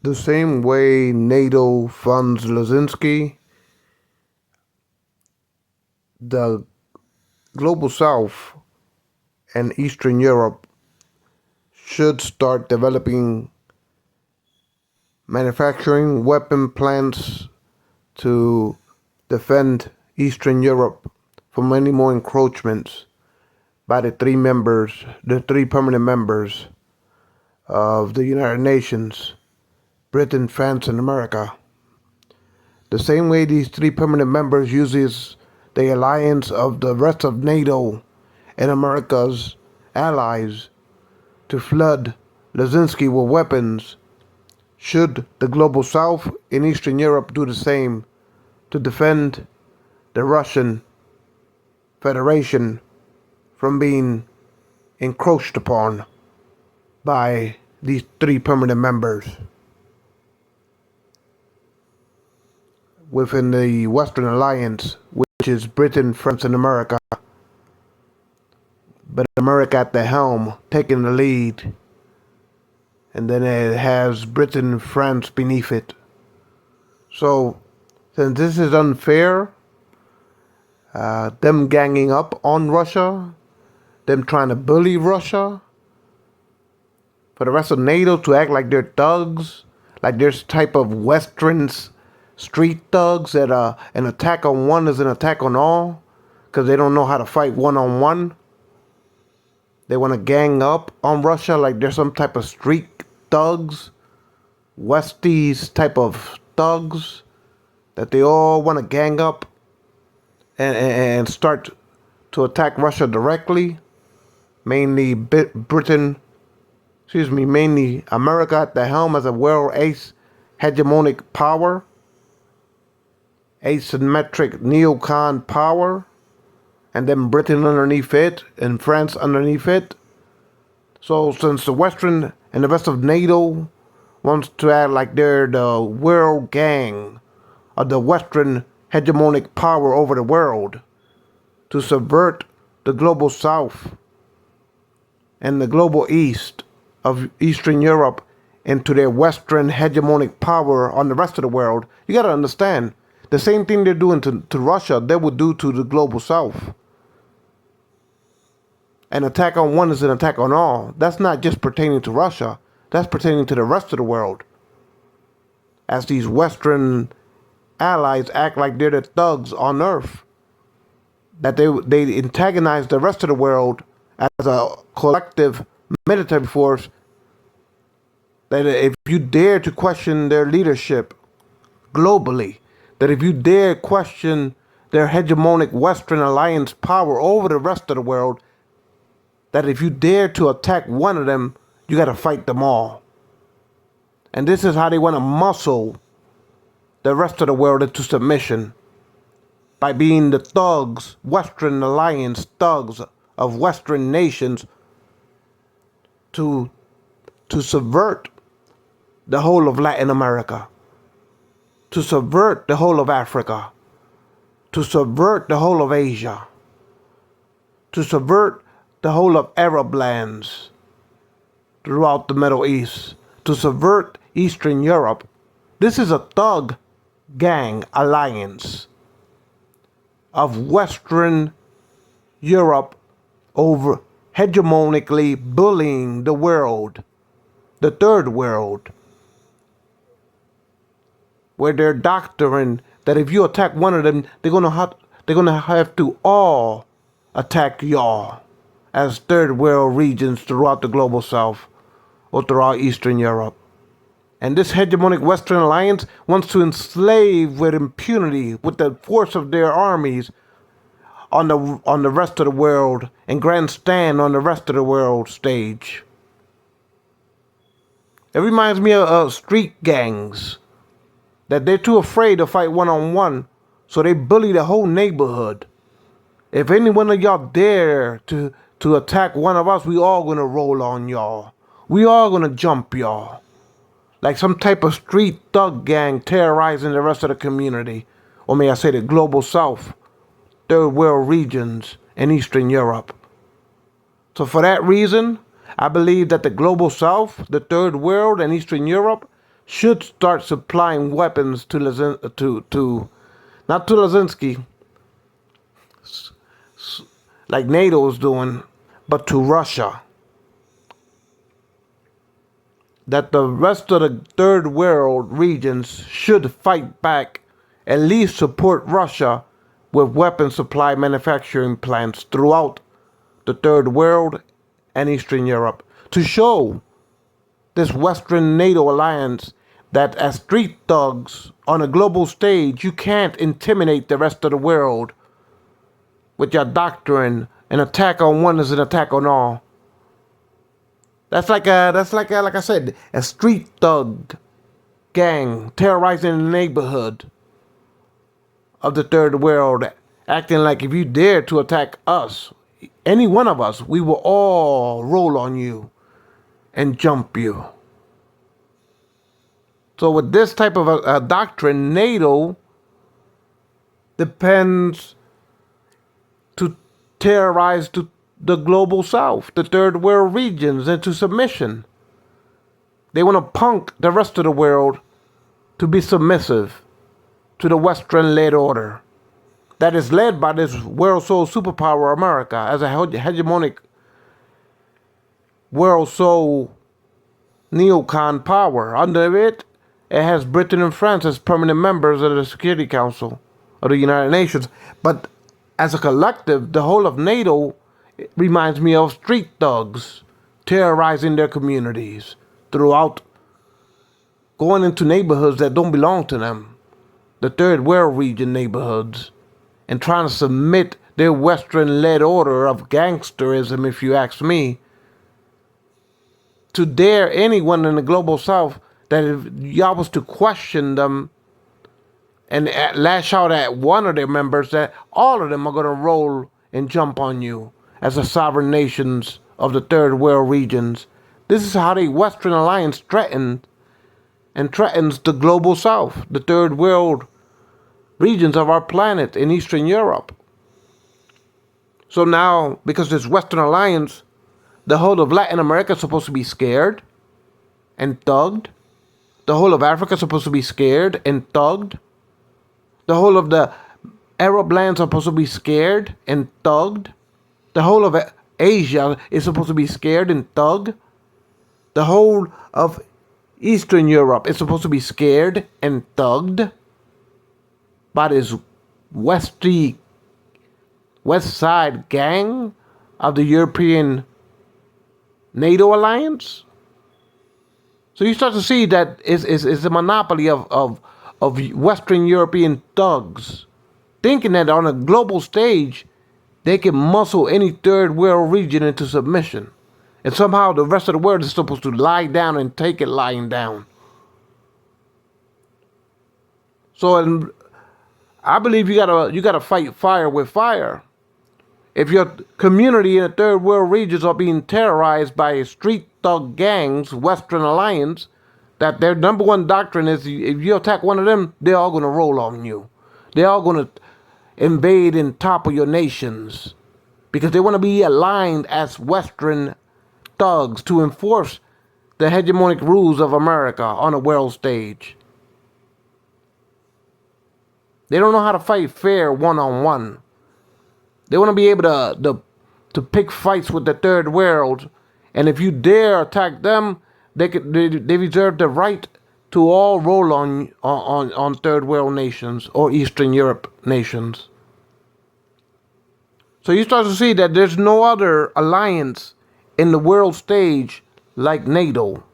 The same way NATO funds Zelensky, the Global South and Eastern Europe should start developing manufacturing weapon plants to defend Eastern Europe from any more encroachments by the three permanent members of the United Nations, Britain, France, and America. The same way these three permanent members uses the alliance of the rest of NATO and America's allies to flood Zelensky with weapons, should the Global South in Eastern Europe do the same to defend the Russian Federation from being encroached upon by these three permanent members within the Western Alliance, which is Britain, France, and America, but America at the helm, taking the lead, and then it has Britain and France beneath it. So, since this is unfair, them ganging up on Russia, them trying to bully Russia, for the rest of NATO to act like they're thugs, like there's type of Western street thugs that an attack on one is an attack on all, because they don't know how to fight one-on-one. They want to gang up on Russia like there's some type of street thugs, Westies type of thugs, that they all want to gang up and start to attack Russia directly. Mainly mainly America at the helm as a world ace hegemonic power, asymmetric neocon power, and then Britain underneath it and France underneath it. So since the Western and the rest of NATO wants to act like they're the world gang of the Western hegemonic power over the world to subvert the Global South and the Global East of Eastern Europe into their Western hegemonic power on the rest of the world, you got to understand, the same thing they're doing to Russia, they would do to the Global South. An attack on one is an attack on all. That's not just pertaining to Russia. That's pertaining to the rest of the world. As these Western allies act like they're the thugs on Earth, that they antagonize the rest of the world as a collective military force, that if you dare to question their leadership globally, that if you dare question their hegemonic Western alliance power over the rest of the world, that if you dare to attack one of them, you got to fight them all. And this is how they want to muscle the rest of the world into submission, by being the thugs, Western alliance thugs of Western nations, to subvert the whole of Latin America, to subvert the whole of Africa, to subvert the whole of Asia, to subvert the whole of Arab lands throughout the Middle East, to subvert Eastern Europe. This is a thug gang alliance of Western Europe over hegemonically bullying the world, the third world, where their doctrine that if you attack one of them, they're gonna have to all attack y'all as third world regions throughout the Global South or throughout Eastern Europe. And this hegemonic Western alliance wants to enslave with impunity, with the force of their armies, on the rest of the world, and grandstand on the rest of the world stage. It reminds me of street gangs, that they're too afraid to fight one-on-one, so they bully the whole neighborhood. If any one of y'all dare to attack one of us, we all gonna roll on y'all. We all gonna jump y'all. Like some type of street thug gang terrorizing the rest of the community. Or may I say the Global South, third world regions, and Eastern Europe. So for that reason, I believe that the Global South, the third world, and Eastern Europe should start supplying weapons to not to Zelensky, like NATO is doing, but to Russia. That the rest of the third world regions should fight back, at least support Russia with weapon supply manufacturing plants throughout the third world and Eastern Europe, to show this Western NATO alliance that as street thugs on a global stage, you can't intimidate the rest of the world with your doctrine. An attack on one is an attack on all. That's like I said, a street thug gang terrorizing the neighborhood of the third world, acting like if you dare to attack us, any one of us, we will all roll on you and jump you. So with this type of a doctrine, NATO depends to terrorize the global south, the third world regions, into submission. They want to punk the rest of the world to be submissive to the Western-led order that is led by this world soul superpower America as a hegemonic world soul neocon power. Under it, it has Britain and France as permanent members of the Security Council of the United Nations. But as a collective, the whole of NATO reminds me of street thugs terrorizing their communities throughout, going into neighborhoods that don't belong to them, the third world region neighborhoods, and trying to submit their Western-led order of gangsterism, if you ask me, to dare anyone in the global south that if y'all was to question them and lash out at one of their members, that all of them are going to roll and jump on you as the sovereign nations of the third world regions. This is how the Western Alliance threatens the global south, the third world regions of our planet in Eastern Europe. So now, because this Western Alliance, the whole of Latin America is supposed to be scared and thugged. The whole of Africa is supposed to be scared and thugged. The whole of the Arab lands are supposed to be scared and thugged. The whole of Asia is supposed to be scared and thugged. The whole of Eastern Europe is supposed to be scared and thugged by this west side gang of the European NATO alliance. So you start to see that it's a monopoly of Western European thugs, thinking that on a global stage they can muscle any third world region into submission. And somehow the rest of the world is supposed to lie down and take it lying down. So I believe you gotta fight fire with fire. If your community in the third world regions are being terrorized by street thug gangs, Western Alliance, that their number one doctrine is if you attack one of them, they're all going to roll on you. They're all going to invade and topple your nations because they want to be aligned as Western thugs to enforce the hegemonic rules of America on a world stage. They don't know how to fight fair one-on-one. They want to be able to pick fights with the third world, and if you dare attack them, they reserve the right to all roll on third world nations or Eastern Europe nations. So you start to see that there's no other alliance in the world stage like NATO.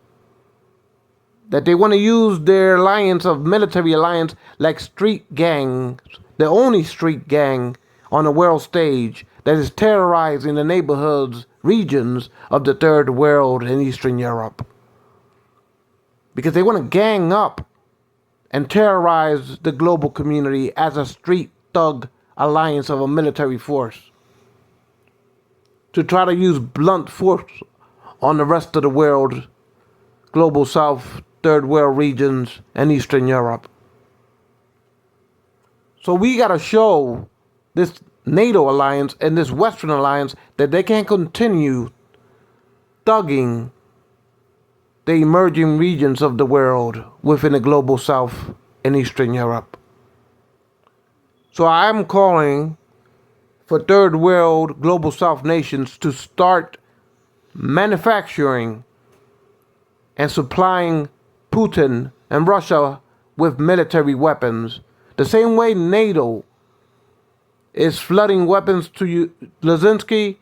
That they want to use their alliance of military alliance like street gangs, the only street gang on the world stage that is terrorizing the neighborhoods, regions of the third world in Eastern Europe. Because they want to gang up and terrorize the global community as a street thug alliance of a military force. To try to use blunt force on the rest of the world, global south, third world regions, and Eastern Europe. So we got to show this NATO alliance and this Western alliance that they can't continue thugging the emerging regions of the world within the global south and Eastern Europe. So I'm calling for third world global south nations to start manufacturing and supplying Putin and Russia with military weapons. The same way NATO is flooding weapons to Zelensky,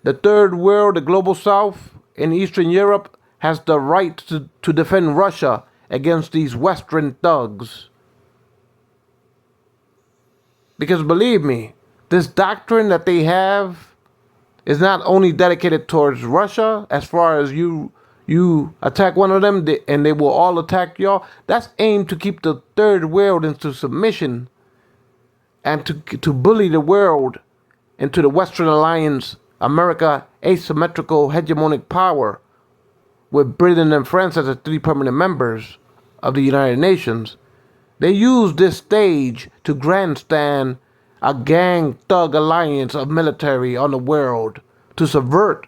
the third world, the global south in Eastern Europe, has the right to defend Russia against these Western thugs. Because believe me, this doctrine that they have is not only dedicated towards Russia, as far as you attack one of them and they will all attack y'all. That's aimed to keep the third world into submission and to bully the world into the Western Alliance, America, asymmetrical hegemonic power, with Britain and France as the three permanent members of the United Nations. They use this stage to grandstand a gang thug alliance of military on the world to subvert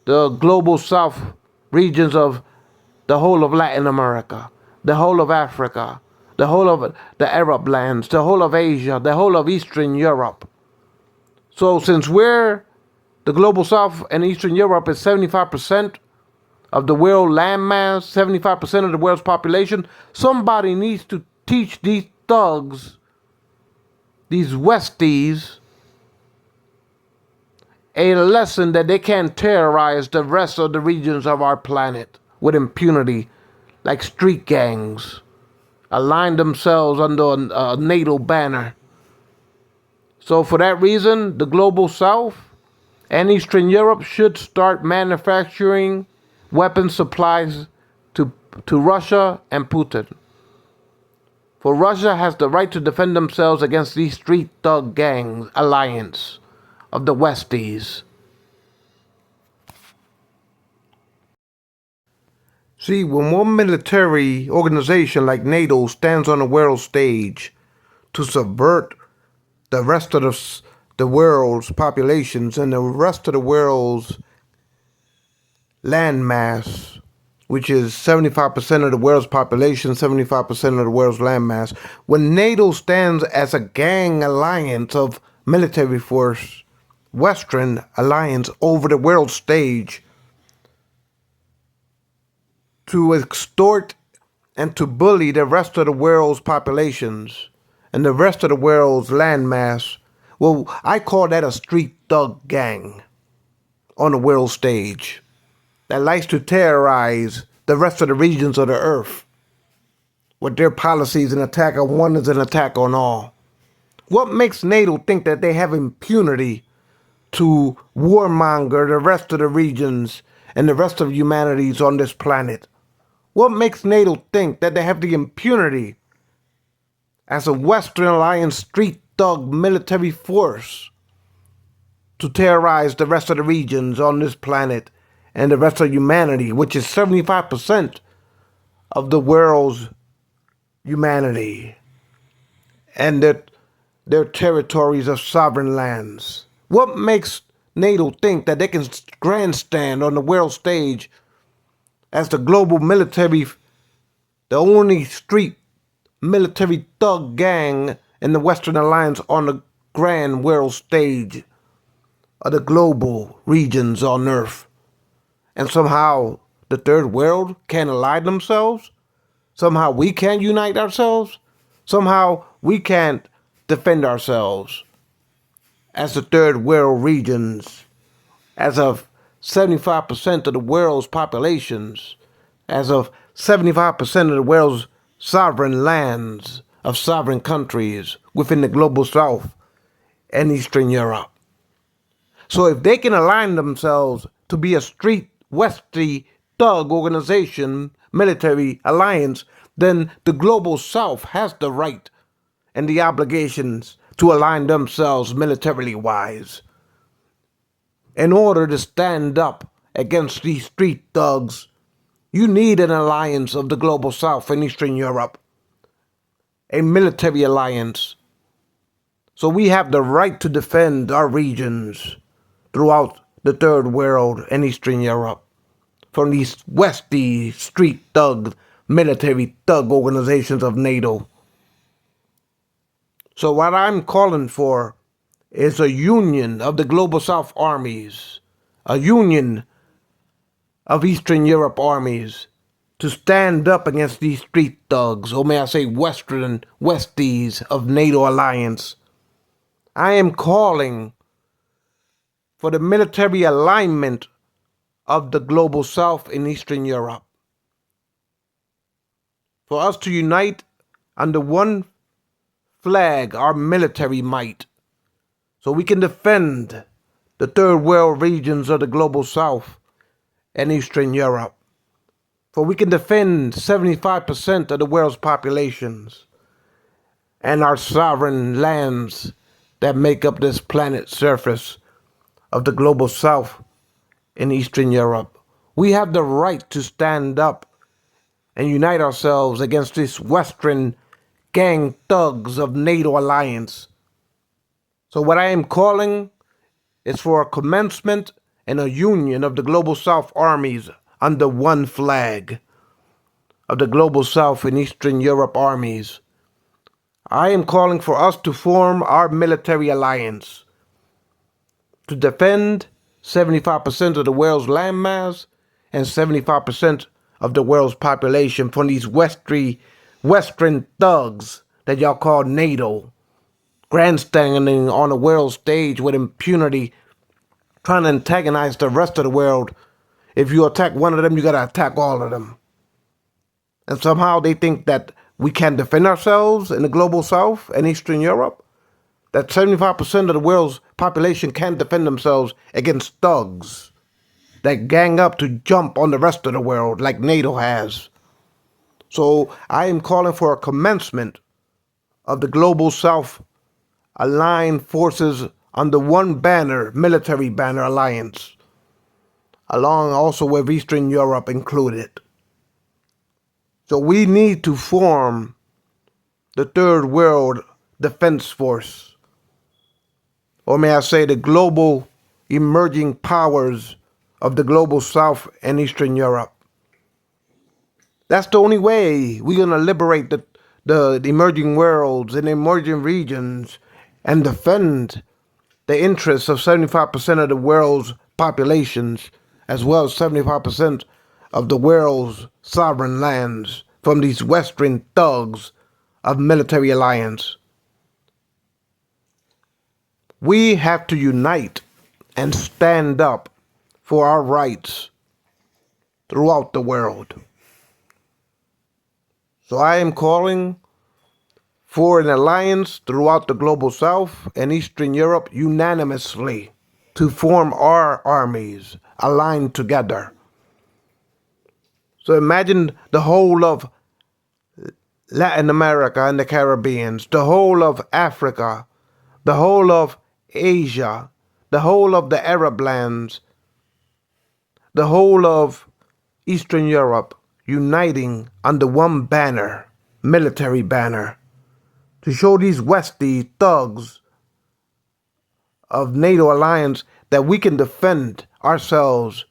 the global south regions of the whole of Latin America, the whole of Africa, the whole of the Arab lands, the whole of Asia, the whole of Eastern Europe. So since the global south and Eastern Europe is 75% of the world landmass, 75% of the world's population, somebody needs to teach these thugs, these Westies, a lesson that they can't terrorize the rest of the regions of our planet with impunity, like street gangs, align themselves under a NATO banner. So for that reason, the global south and Eastern Europe should start manufacturing weapon supplies to Russia and Putin. For Russia has the right to defend themselves against these street thug gangs alliance of the Westies. See, when one military organization like NATO stands on the world stage to subvert the rest of the world's populations and the rest of the world's landmass, which is 75% of the world's population, 75% of the world's landmass, when NATO stands as a gang alliance of military force, Western alliance over the world stage to extort and to bully the rest of the world's populations and the rest of the world's landmass, well, I call that a street thug gang on the world stage that likes to terrorize the rest of the regions of the earth with their policies. An attack on one is an attack on all. What makes NATO think that they have impunity to warmonger the rest of the regions and the rest of humanities on this planet? What makes NATO think that they have the impunity as a Western Alliance street thug military force to terrorize the rest of the regions on this planet and the rest of humanity, which is 75% of the world's humanity and their territories of sovereign lands? What makes NATO think that they can grandstand on the world stage as the global military, the only street military thug gang in the Western Alliance on the grand world stage of the global regions on Earth? And somehow the third world can't align themselves? Somehow we can't unite ourselves? Somehow we can't defend ourselves as the third world regions, as of 75% of the world's populations, as of 75% of the world's sovereign lands of sovereign countries within the global south and Eastern Europe. So if they can align themselves to be a street Westy thug organization, military alliance, then the global south has the right and the obligations to align themselves militarily wise in order to stand up against these street thugs. You need an alliance of the global south and Eastern Europe, a military alliance. So we have the right to defend our regions throughout the third world and Eastern Europe from these Westy street thug, military thug organizations of NATO. So what I'm calling for is a union of the Global South armies, a union of Eastern Europe armies to stand up against these street thugs, or may I say Westies of NATO alliance. I am calling for the military alignment of the Global South in Eastern Europe. For us to unite under one flag, our military might, so we can defend the third world regions of the Global South and Eastern Europe. For we can defend 75% of the world's populations and our sovereign lands that make up this planet's surface of the Global South in Eastern Europe. We have the right to stand up and unite ourselves against these Western gang thugs of NATO alliance. So what I am calling is for a commencement and a union of the Global South armies under one flag of the Global South and Eastern Europe armies. I am calling for us to form our military alliance to defend 75% of the world's landmass and 75% of the world's population from these Western thugs that y'all call NATO, grandstanding on the world stage with impunity, trying to antagonize the rest of the world. If you attack one of them, you gotta attack all of them. And somehow they think that we can defend ourselves in the Global South and Eastern Europe, that 75% of the world's population can defend themselves against thugs that gang up to jump on the rest of the world like NATO has. So I am calling for a commencement of the Global South aligned forces under one banner, military banner alliance, along also with Eastern Europe included. So we need to form the Third World Defense Force, or may I say the global emerging powers of the Global South and Eastern Europe. That's the only way we're going to liberate the emerging worlds and emerging regions and defend the interests of 75% of the world's populations, as well as 75% of the world's sovereign lands from these Western thugs of military alliance. We have to unite and stand up for our rights throughout the world. So I am calling for an alliance throughout the Global South and Eastern Europe unanimously to form our armies aligned together. So imagine the whole of Latin America and the Caribbean, the whole of Africa, the whole of Asia, the whole of the Arab lands, the whole of Eastern Europe uniting under one banner, military banner, to show these Westie thugs of NATO alliance that we can defend ourselves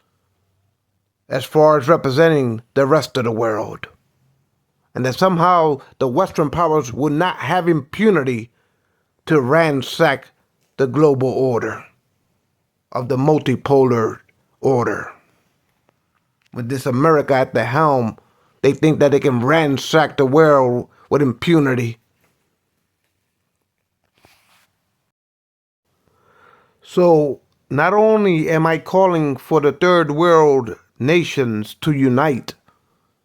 as far as representing the rest of the world. And that somehow the Western powers will not have impunity to ransack the global order of the multipolar order. With this America at the helm, they think that they can ransack the world with impunity. So not only am I calling for the third world nations to unite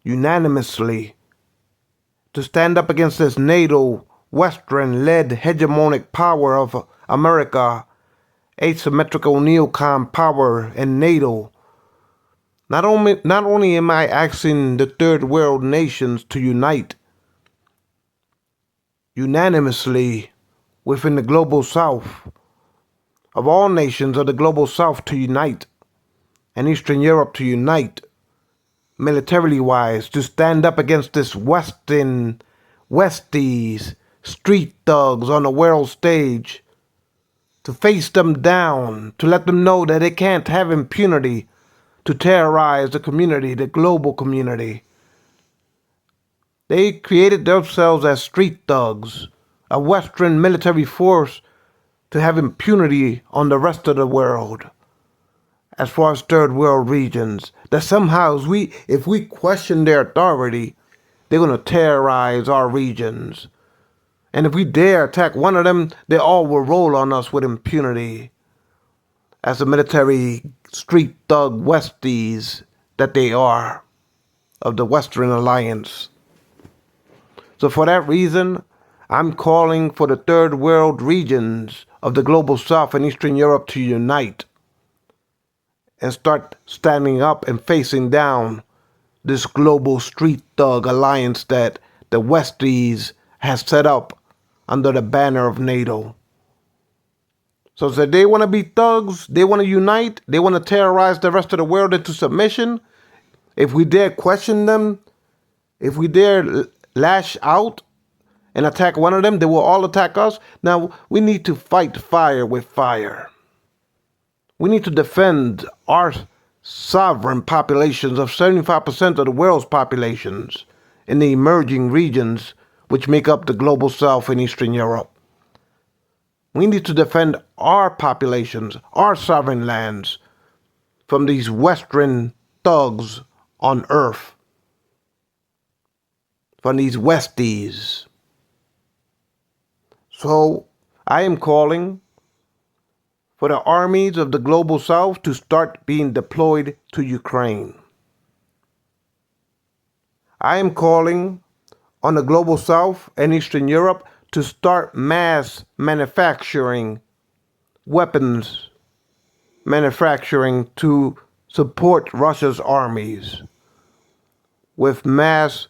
unanimously to stand up against this NATO Western-led hegemonic power of America, asymmetrical neocon power in NATO. Not only am I asking the third world nations to unite unanimously within the Global South, of all nations of the Global South to unite, and Eastern Europe to unite, militarily wise, to stand up against this Westies, street thugs on the world stage, to face them down, to let them know that they can't have impunity to terrorize the community, the global community. They created themselves as street thugs, a Western military force to have impunity on the rest of the world. As far as third world regions, that somehow if we question their authority, they're going to terrorize our regions. And if we dare attack one of them, they all will roll on us with impunity as the military street thug Westies that they are of the Western Alliance. So for that reason, I'm calling for the third world regions of the global South and Eastern Europe to unite and start standing up and facing down this global street thug alliance that the Westies has set up under the banner of NATO. So they want to be thugs, they want to unite, they want to terrorize the rest of the world into submission. If we dare question them, if we dare lash out and attack one of them, they will all attack us. Now, we need to fight fire with fire. We need to defend our sovereign populations of 75% of the world's populations in the emerging regions which make up the global South and Eastern Europe. We need to defend our populations, our sovereign lands, from these Western thugs on earth, from these Westies. So I am calling for the armies of the global South to start being deployed to Ukraine. I am calling on the global South and Eastern Europe to start mass manufacturing weapons manufacturing to support Russia's armies with mass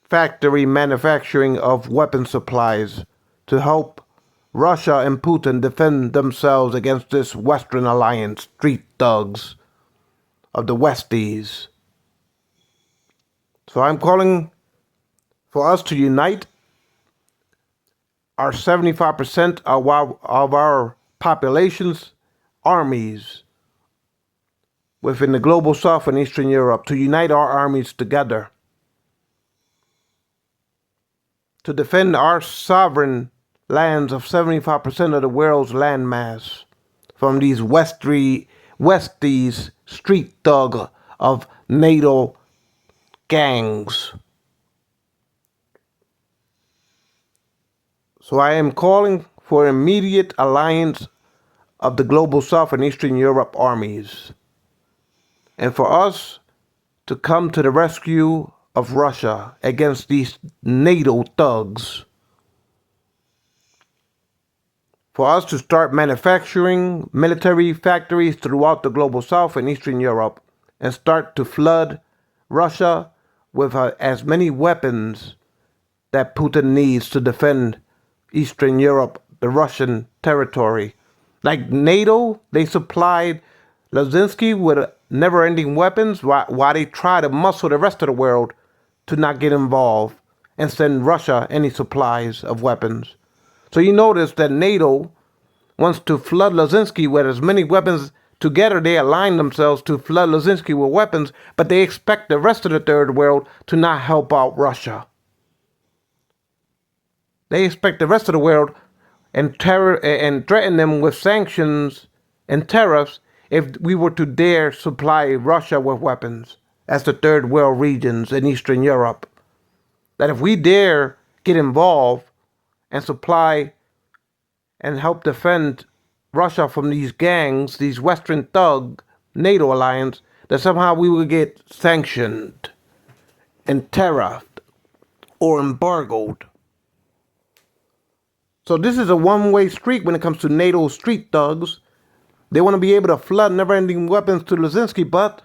factory manufacturing of weapon supplies to help Russia and Putin defend themselves against this Western Alliance street thugs of the Westies. So I'm calling for us to unite our 75% of our population's armies within the global South and Eastern Europe, to unite our armies together to defend our sovereign lands of 75% of the world's landmass from these Westies street thug of NATO gangs. So I am calling for immediate alliance of the global South and Eastern Europe armies, and for us to come to the rescue of Russia against these NATO thugs. For us to start manufacturing military factories throughout the global South and Eastern Europe and start to flood Russia with as many weapons that Putin needs to defend Eastern Europe, the Russian territory. Like NATO, they supplied Zelensky with never-ending weapons while they try to muscle the rest of the world to not get involved and send Russia any supplies of weapons. So you notice that NATO wants to flood Zelensky with as many weapons. Together they align themselves to flood Zelensky with weapons, but they expect the rest of the third world to not help out Russia. They expect the rest of the world and threaten them with sanctions and tariffs if we were to dare supply Russia with weapons as the third world regions in Eastern Europe. That if we dare get involved and supply and help defend Russia from these gangs, these Western thug NATO alliance, that somehow we will get sanctioned and tariffed or embargoed. So this is a one-way street when it comes to NATO street thugs. They want to be able to flood never-ending weapons to Zelensky, but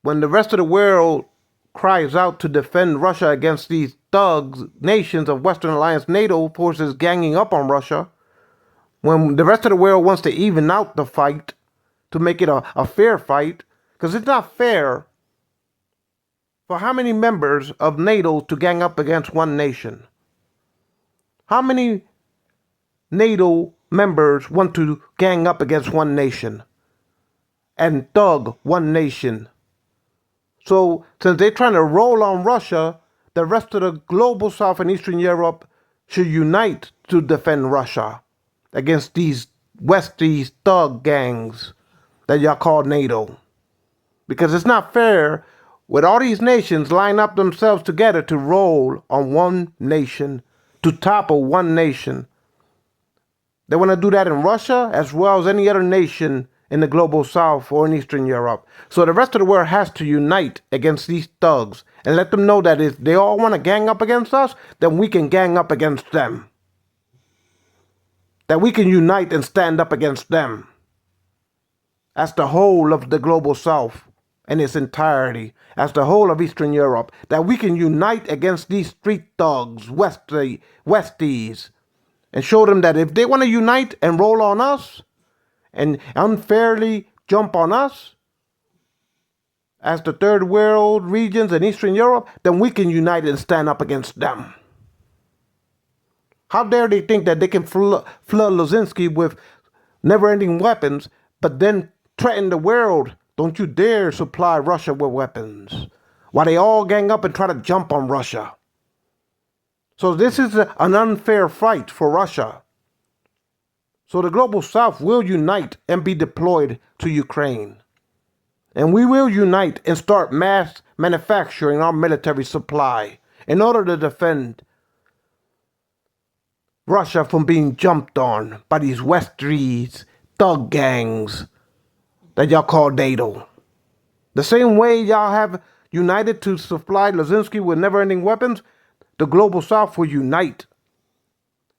when the rest of the world cries out to defend Russia against these thugs, nations of Western Alliance NATO forces ganging up on Russia, when the rest of the world wants to even out the fight to make it a fair fight, because it's not fair for how many members of NATO to gang up against one nation? How many NATO members want to gang up against one nation? and thug one nation. So since they're trying to roll on Russia, the rest of the global South and Eastern Europe should unite to defend Russia against these Westies thug gangs that y'all call NATO. Because it's not fair with all these nations line up themselves together to roll on one nation, to topple one nation. They want to do that in Russia as well as any other nation in the global South or in Eastern Europe. So the rest of the world has to unite against these thugs and let them know that if they all want to gang up against us, then we can gang up against them. That we can unite and stand up against them. As the whole of the global South in its entirety, as the whole of Eastern Europe, that we can unite against these street thugs, Westies, and show them that if they want to unite and roll on us and unfairly jump on us as the third world regions in Eastern Europe, then we can unite and stand up against them. How dare they think that they can flood Luzinski with never-ending weapons, but then threaten the world? Don't you dare supply Russia with weapons, while they all gang up and try to jump on Russia. So this is an unfair fight for Russia. So the global South will unite and be deployed to Ukraine. And we will unite and start mass manufacturing our military supply in order to defend Russia from being jumped on by these Westies thug gangs that y'all call NATO. The same way y'all have united to supply Luzinski with never-ending weapons, the global South will unite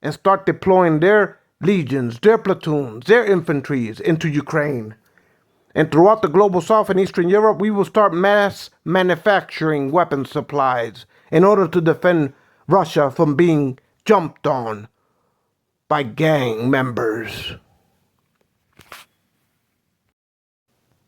and start deploying their legions, their platoons, their infantries into Ukraine. And throughout the global South and Eastern Europe, we will start mass manufacturing weapons supplies in order to defend Russia from being jumped on by gang members.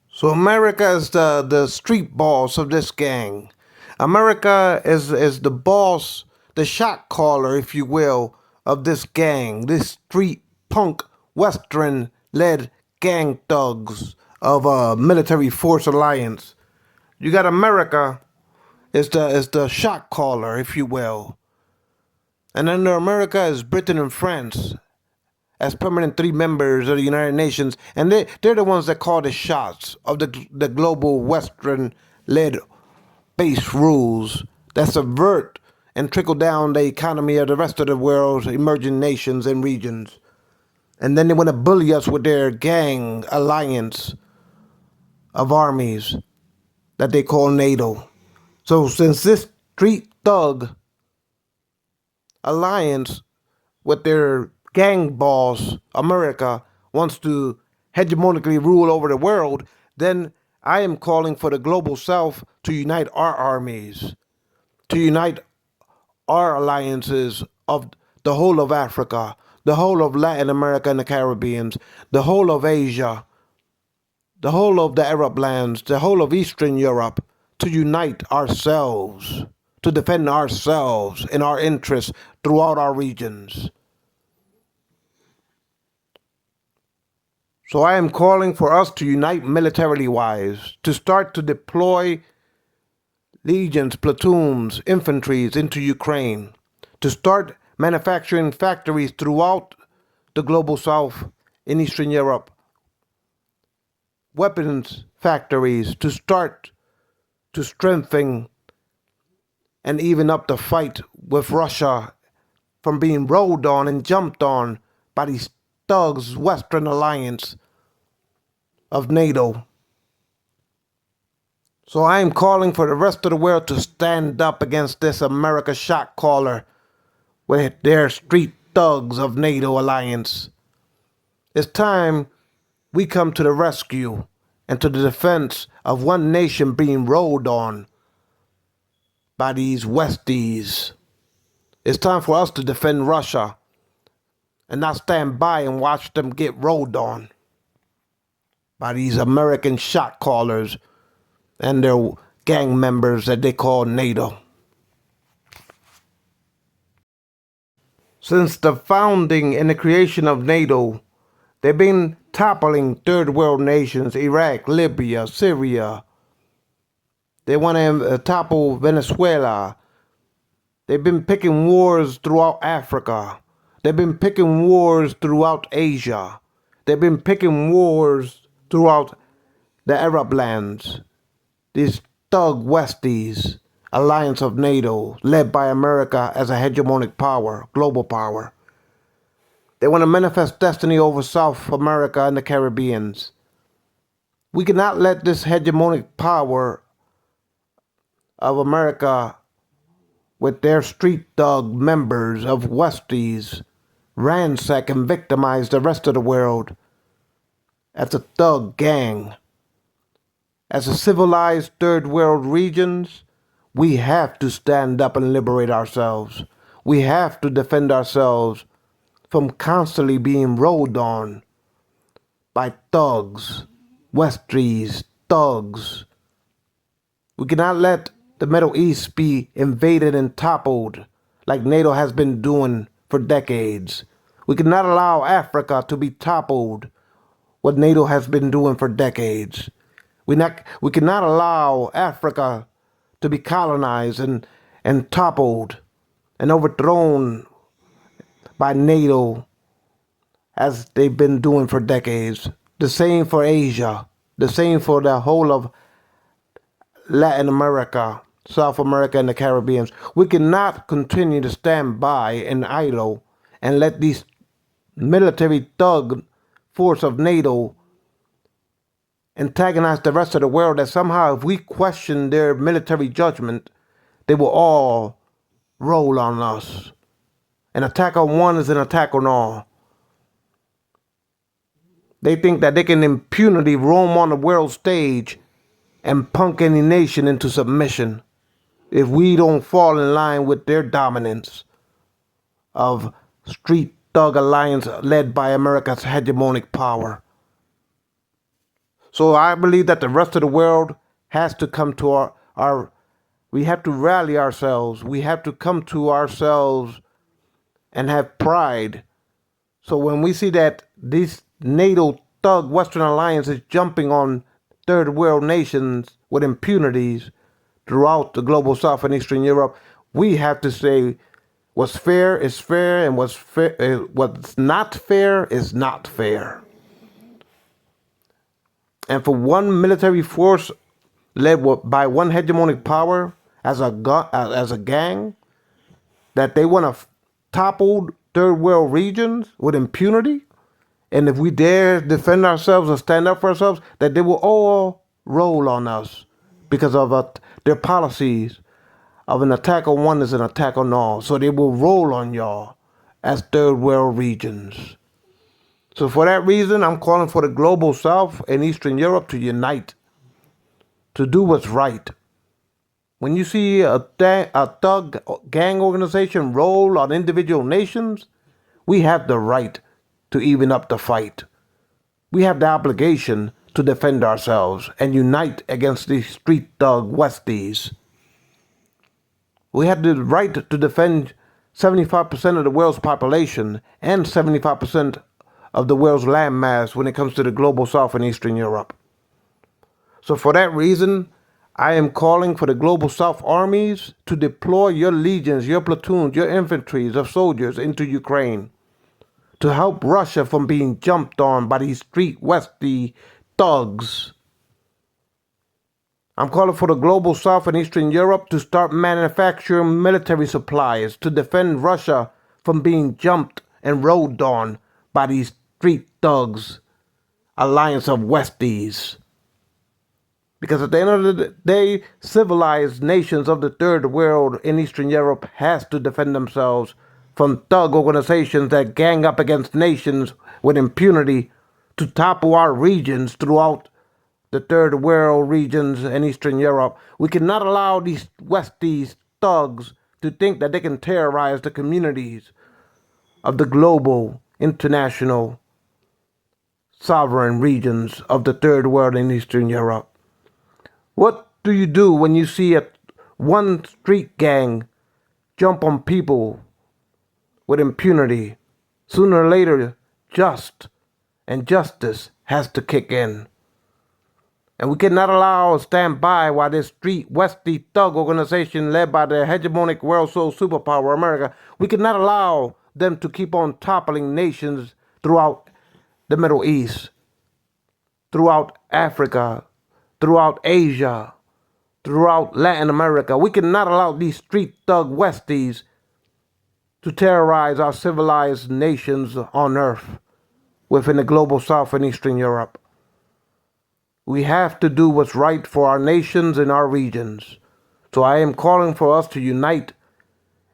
So America is the street boss of this gang. America is the boss, the shot caller, if you will, of this gang, this street punk Western-led gang thugs of a military force alliance. You got America is the shot caller, if you will. And under America is Britain and France as permanent three members of the United Nations, and they're the ones that call the shots of the global Western-led base rules that subvert and trickle down the economy of the rest of the world's emerging nations and regions. And then they want to bully us with their gang alliance of armies that they call NATO. So since this street thug alliance with their gang boss, America, wants to hegemonically rule over the world, then I am calling for the global South to unite our armies, to unite our alliances of the whole of Africa, the whole of Latin America and the Caribbean, the whole of Asia, the whole of the Arab lands, the whole of Eastern Europe, to unite ourselves, to defend ourselves and our interests throughout our regions. So I am calling for us to unite militarily wise, to start to deploy legions, platoons, infantries into Ukraine, to start manufacturing factories throughout the global South in Eastern Europe, weapons factories, to start to strengthen and even up the fight with Russia from being rolled on and jumped on by these thugs, Western alliance of NATO. So I am calling for the rest of the world to stand up against this America shot caller with their street thugs of NATO alliance. It's time we come to the rescue and to the defense of one nation being rolled on by these Westies. It's time for us to defend Russia and not stand by and watch them get rolled on by these American shot callers and their gang members that they call NATO. Since the founding and the creation of NATO, They've been toppling third world nations, Iraq, Libya, Syria. They want to topple Venezuela. They've been picking wars throughout Africa. They've been picking wars throughout Asia. They've been picking wars throughout the Arab lands. These thug Westies, alliance of NATO, led by America as a hegemonic power, global power. They want to manifest destiny over South America and the Caribbeans. We cannot let this hegemonic power of America with their street thug members of Westies ransack and victimize the rest of the world as a thug gang. As a civilized third world regions, we have to stand up and liberate ourselves. We have to defend ourselves from constantly being rolled on by thugs, Westies, thugs. We cannot let the Middle East be invaded and toppled like NATO has been doing for decades. We cannot allow Africa to be toppled, what NATO has been doing for decades. We cannot allow Africa to be colonized and toppled and overthrown by NATO as they've been doing for decades. The same for Asia. The same for the whole of Latin America, South America, and the Caribbean. We cannot continue to stand by and idle and let these military thug force of NATO antagonize the rest of the world, that somehow if we question their military judgment, they will all roll on us. An attack on one is an attack on all. They think that they can impunity roam on the world stage and punk any nation into submission if we don't fall in line with their dominance of street thug alliance led by America's hegemonic power. So I believe that the rest of the world has to come to we have to rally ourselves. We have to come to ourselves and have pride. So when we see that this NATO thug Western alliance is jumping on third world nations with impunities throughout the global South and Eastern Europe, we have to say what's fair is fair and what's not fair is not fair. And for one military force led by one hegemonic power as a gang, that they want to topple third world regions with impunity, and if we dare defend ourselves or stand up for ourselves, that they will all roll on us because of their policies of an attack on one is an attack on all. So they will roll on y'all as third world regions. So for that reason, I'm calling for the global South and Eastern Europe to unite, to do what's right. When you see a thug gang organization roll on individual nations, we have the right to even up the fight. We have the obligation to defend ourselves and unite against these street thug Westies. We have the right to defend 75% of the world's population and 75% of the world's landmass when it comes to the global South and Eastern Europe. So for that reason, I am calling for the global South armies to deploy your legions, your platoons, your infantries of soldiers into Ukraine to help Russia from being jumped on by these street Westie thugs. I'm calling for the global South and Eastern Europe to start manufacturing military supplies to defend Russia from being jumped and rolled on by these street thugs, alliance of Westies. Because at the end of the day, civilized nations of the third world in Eastern Europe has to defend themselves from thug organizations that gang up against nations with impunity to topple our regions throughout the third world regions in Eastern Europe. We cannot allow these Westies thugs to think that they can terrorize the communities of the global, international, sovereign regions of the third world in Eastern Europe. What do you do when you see one street gang jump on people with impunity? Sooner or later, just and justice has to kick in. And we cannot allow or stand by while this street Westy thug organization led by the hegemonic world soul superpower America, we cannot allow them to keep on toppling nations throughout the Middle East, throughout Africa, throughout Asia, throughout Latin America. We cannot allow these street thug Westies to terrorize our civilized nations on earth within the global South and Eastern Europe. We have to do what's right for our nations and our regions. So I am calling for us to unite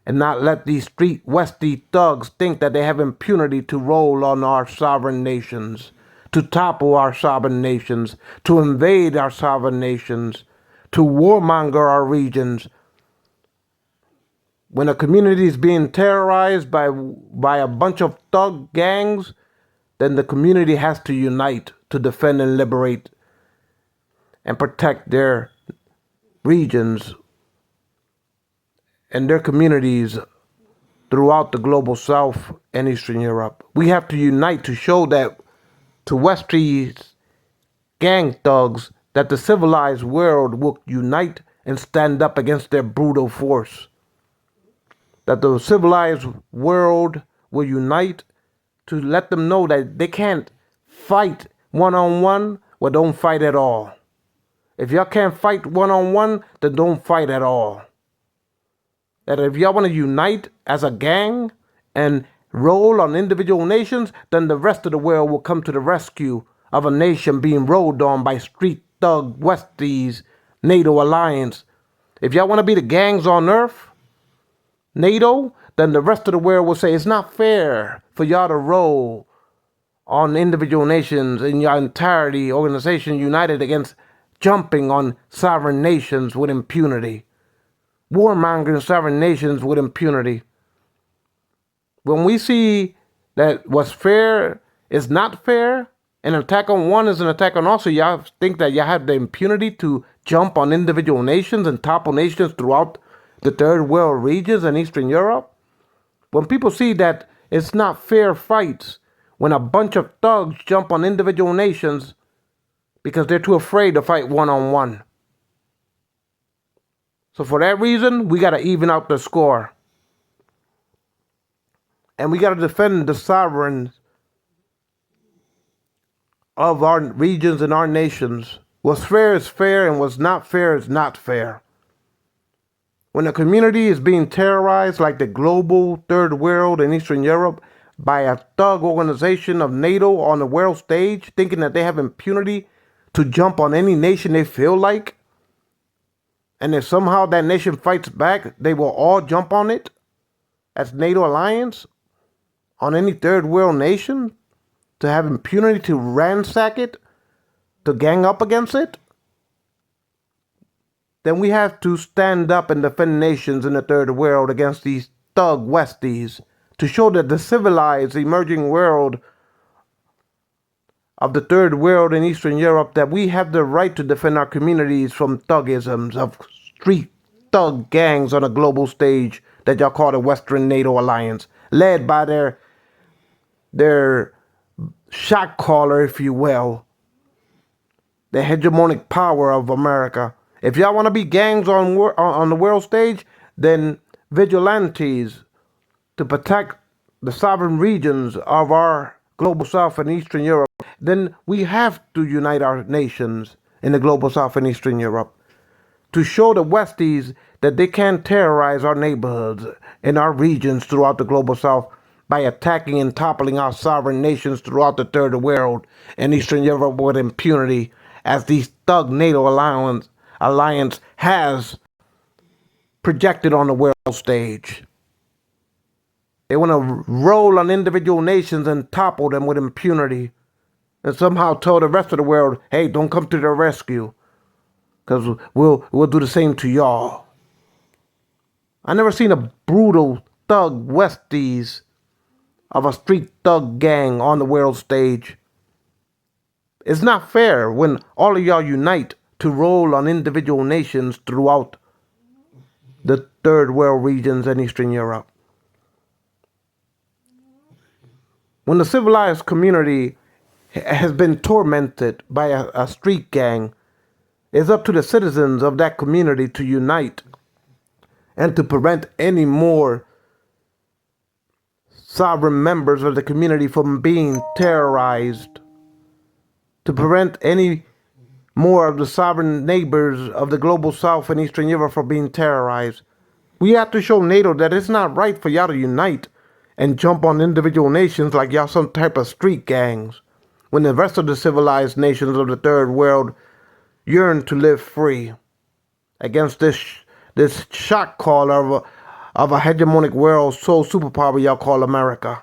and not let these street Westy thugs think that they have impunity to roll on our sovereign nations, to topple our sovereign nations, to invade our sovereign nations, to warmonger our regions. When a community is being terrorized by a bunch of thug gangs, then the community has to unite to defend and liberate and protect their regions and their communities throughout the global South and Eastern Europe. We have to unite to show that to Western gang thugs that the civilized world will unite and stand up against their brutal force. That the civilized world will unite to let them know that they can't fight one-on-one, well, don't fight at all. If y'all can't fight one-on-one, then don't fight at all. That if y'all want to unite as a gang and roll on individual nations, then the rest of the world will come to the rescue of a nation being rolled on by street thug Westies, NATO alliance. If y'all want to be the gangs on earth, NATO, then the rest of the world will say it's not fair for y'all to roll on individual nations in your entirety, organization united against jumping on sovereign nations with impunity. Warmongering sovereign nations with impunity. When we see that what's fair is not fair, an attack on one is an attack on all, so y'all think that y'all have the impunity to jump on individual nations and topple nations throughout the third world regions and Eastern Europe? When people see that it's not fair fights, when a bunch of thugs jump on individual nations because they're too afraid to fight one-on-one. So for that reason, we got to even out the score. And we got to defend the sovereign of our regions and our nations. What's fair is fair, and what's not fair is not fair. When a community is being terrorized like the global third world and Eastern Europe by a thug organization of NATO on the world stage, thinking that they have impunity to jump on any nation they feel like, and if somehow that nation fights back, they will all jump on it as NATO alliance on any third world nation to have impunity to ransack it, to gang up against it, then we have to stand up and defend nations in the third world against these thug Westies to show that the civilized emerging world of the third world in Eastern Europe, that we have the right to defend our communities from thugisms of street thug gangs on a global stage that y'all call the Western NATO Alliance, led by their shot caller, if you will, the hegemonic power of America. If y'all want to be gangs on the world stage, then vigilantes to protect the sovereign regions of our global South and Eastern Europe, then we have to unite our nations in the global South and Eastern Europe to show the Westies that they can terrorize our neighborhoods and our regions throughout the global South by attacking and toppling our sovereign nations throughout the third world and Eastern Europe with impunity, as these thug NATO alliance has projected on the world stage. They want to roll on individual nations and topple them with impunity and somehow tell the rest of the world, hey, don't come to their rescue because we'll do the same to y'all. I never seen a brutal thug Westies of a street thug gang on the world stage. It's not fair when all of y'all unite to roll on individual nations throughout the third world regions and Eastern Europe. When the civilized community has been tormented by a street gang, it's up to the citizens of that community to unite and to prevent any more sovereign members of the community from being terrorized, to prevent any more of the sovereign neighbors of the global south and Eastern Europe from being terrorized. We have to show NATO that it's not right for y'all to unite and jump on individual nations like y'all some type of street gangs, when the rest of the civilized nations of the third world yearn to live free against this shock collar of a hegemonic world sole superpower y'all call America.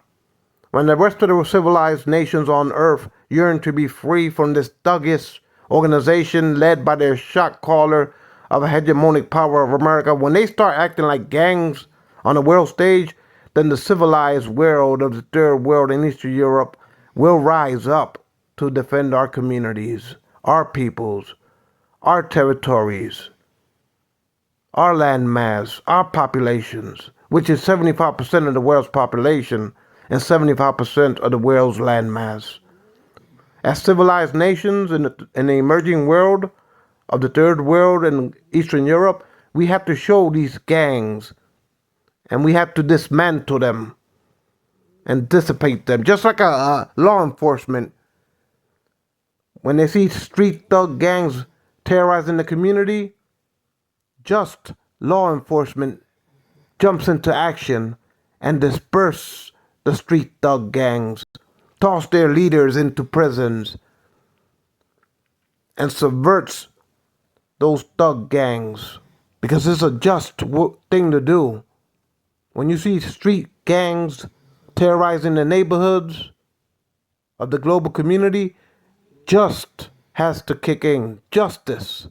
When the rest of the civilized nations on earth yearn to be free from this thuggish organization led by their shock collar of a hegemonic power of America, when they start acting like gangs on the world stage, then the civilized world of the third world in Eastern Europe will rise up to defend our communities, our peoples, our territories, our landmass, our populations, which is 75% of the world's population and 75% of the world's landmass. As civilized nations in the emerging world of the third world and Eastern Europe, we have to show these gangs and we have to dismantle them and dissipate them. Just like a law enforcement, when they see street thug gangs terrorizing the community, just law enforcement jumps into action and disperse the street thug gangs, toss their leaders into prisons, and subverts those thug gangs, because it's a just thing to do. When you see street gangs terrorizing the neighborhoods of the global community, just has to kick in. Justice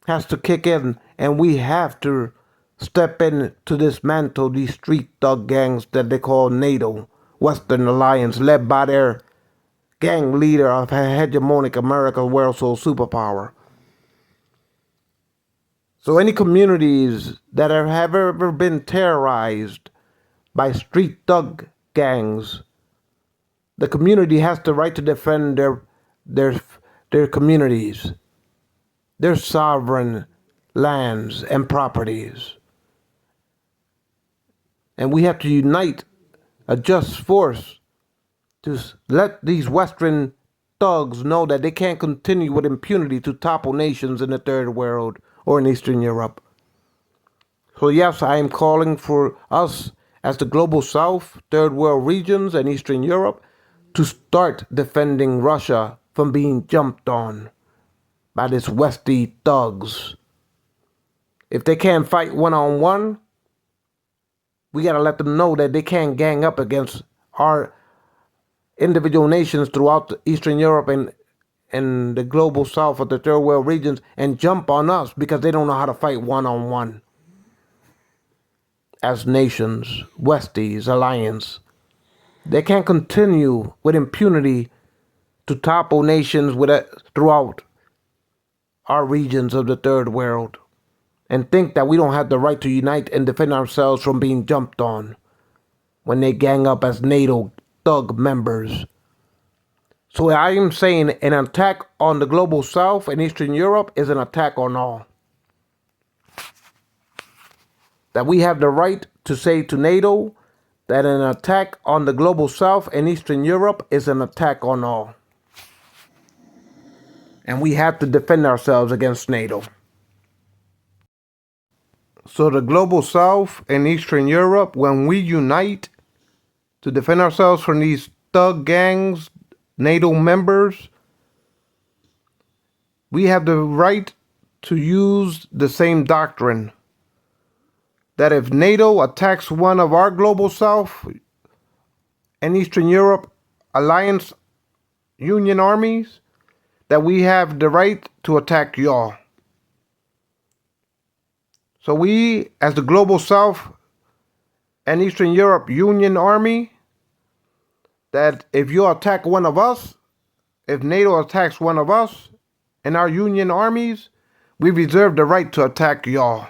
has to kick in, and we have to step in to dismantle these street thug gangs that they call NATO, Western Alliance, led by their gang leader of hegemonic America, world sole superpower. So any communities that have ever been terrorized by street thug gangs, the community has the right to defend their communities, their sovereign lands and properties. And we have to unite a just force to let these Western thugs know that they can't continue with impunity to topple nations in the third world or in Eastern Europe. So yes, I am calling for us as the global south, third world regions, and Eastern Europe to start defending Russia from being jumped on by these Westy thugs. If they can't fight one-on-one, we got to let them know that they can't gang up against our individual nations throughout Eastern Europe and the global south of the third world regions and jump on us because they don't know how to fight one-on-one. As nations, Westies, alliance, they can't continue with impunity to topple nations throughout our regions of the third world and think that we don't have the right to unite and defend ourselves from being jumped on when they gang up as NATO thug members. So I am saying an attack on the global south and Eastern Europe is an attack on all. That we have the right to say to NATO that an attack on the global south and Eastern Europe is an attack on all. And we have to defend ourselves against NATO. So the global south and Eastern Europe, when we unite to defend ourselves from these thug gangs, NATO members, we have the right to use the same doctrine. That if NATO attacks one of our global south and Eastern Europe alliance union armies, that we have the right to attack y'all. So we, as the global south and Eastern Europe union army, that if you attack one of us, if NATO attacks one of us and our union armies, we reserve the right to attack y'all.